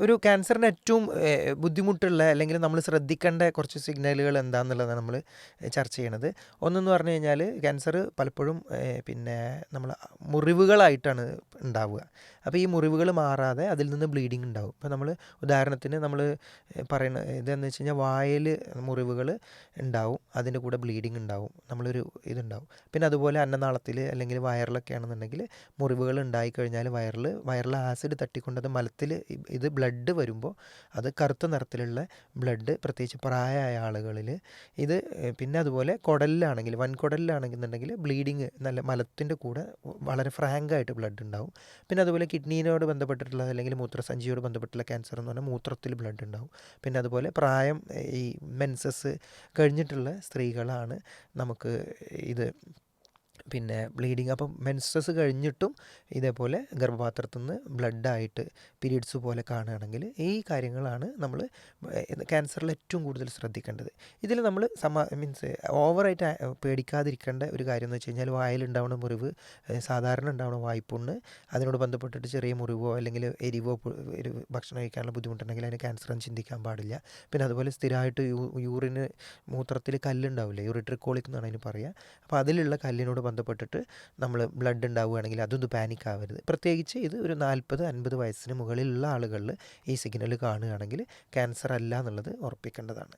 ഒരു ക്യാൻസറിന് ഏറ്റവും ബുദ്ധിമുട്ടുള്ള അല്ലെങ്കിൽ നമ്മൾ ശ്രദ്ധിക്കേണ്ട കുറച്ച് സിഗ്നലുകൾ എന്താണെന്നുള്ളതാണ് നമ്മൾ ചർച്ച ചെയ്യണത്. ഒന്നെന്ന് പറഞ്ഞു കഴിഞ്ഞാൽ ക്യാൻസർ പലപ്പോഴും പിന്നെ നമ്മൾ മുറിവുകളായിട്ടാണ് ഉണ്ടാവുക. അപ്പോൾ ഈ മുറിവുകൾ മാറാതെ അതിൽ നിന്ന് ബ്ലീഡിങ് ഉണ്ടാവും. ഇപ്പോൾ നമ്മൾ ഉദാഹരണത്തിന് നമ്മൾ പറയുന്ന ഇതെന്ന് വെച്ച് കഴിഞ്ഞാൽ വായിൽ മുറിവുകൾ ഉണ്ടാവും, അതിൻ്റെ കൂടെ ബ്ലീഡിങ് ഉണ്ടാവും, നമ്മളൊരു ഇതുണ്ടാവും. പിന്നെ അതുപോലെ അന്നനാളത്തിൽ അല്ലെങ്കിൽ വയറിലൊക്കെ ആണെന്നുണ്ടെങ്കിൽ മുറിവുകൾ ഉണ്ടായിക്കഴിഞ്ഞാൽ വയറിൽ ആസിഡ് തട്ടിക്കൊണ്ട് അത് മലത്തിൽ ഇത് ബ്ലഡ് വരുമ്പോൾ അത് കറുത്ത നിറത്തിലുള്ള ബ്ലഡ്, പ്രത്യേകിച്ച് പ്രായമായ ആളുകളിൽ ഇത്. പിന്നെ അതുപോലെ കുടലിലാണെങ്കിൽ വൻകുടലിലാണെന്നുണ്ടെങ്കിൽ ബ്ലീഡിങ് നല്ല മലത്തിൻ്റെ കൂടെ വളരെ ഫ്രാങ്കായിട്ട് ബ്ലഡ് ഉണ്ടാവും. പിന്നെ അതുപോലെ കിഡ്നിയോട് ബന്ധപ്പെട്ടിട്ടുള്ള അല്ലെങ്കിൽ മൂത്രസഞ്ചിയോട് ബന്ധപ്പെട്ടുള്ള ക്യാൻസർ എന്ന് പറഞ്ഞാൽ മൂത്രത്തിൽ ബ്ലഡ് ഉണ്ടാവും. പിന്നെ അതുപോലെ പ്രായം, ഈ മെൻസസ് കഴിഞ്ഞിട്ടുള്ള സ്ത്രീകളാണ് നമുക്ക് ഇത് പിന്നെ ബ്ലീഡിങ്. അപ്പം മെൻസസ് കഴിഞ്ഞിട്ടും ഇതേപോലെ ഗർഭപാത്രത്തിൽ നിന്ന് ബ്ലഡായിട്ട് പീരീഡ്സ് പോലെ കാണുകയാണെങ്കിൽ ഈ കാര്യങ്ങളാണ് നമ്മൾ ക്യാൻസറിൽ ഏറ്റവും കൂടുതൽ ശ്രദ്ധിക്കേണ്ടത്. ഇതിൽ നമ്മൾ മീൻസ് ഓവറായിട്ട് പേടിക്കാതിരിക്കേണ്ട ഒരു കാര്യം എന്ന് വെച്ച് കഴിഞ്ഞാൽ വായിലുണ്ടാവുന്ന മുറിവ് സാധാരണ ഉണ്ടാവുന്ന വായ്പുണ്ണ്, അതിനോട് ബന്ധപ്പെട്ടിട്ട് ചെറിയ മുറിവോ അല്ലെങ്കിൽ എരിവോ ഒരു ഭക്ഷണം കഴിക്കാനുള്ള ബുദ്ധിമുട്ടുണ്ടെങ്കിൽ അതിന് ക്യാൻസർ എന്ന് ചിന്തിക്കാൻ പാടില്ല. പിന്നെ അതുപോലെ സ്ഥിരമായിട്ട് യൂറിന് മൂത്രത്തിൽ കല്ലുണ്ടാവില്ലേ, യൂറിട്രിക് കോളിക് എന്നാണ് അതിന് പറയുക. അപ്പോൾ അതിലുള്ള കല്ലിനോട് ബന്ധപ്പെട്ടിട്ട് നമ്മൾ ബ്ലഡ് ഉണ്ടാവുകയാണെങ്കിൽ അതൊന്നും പാനിക് ആവരുത്. പ്രത്യേകിച്ച് ഇത് ഒരു 40-50 വയസ്സിന് മുകളിലുള്ള ആളുകളിൽ ഈ സിഗ്നൽ കാണുകയാണെങ്കിൽ ക്യാൻസർ അല്ല എന്നുള്ളത് ഉറപ്പിക്കേണ്ടതാണ്.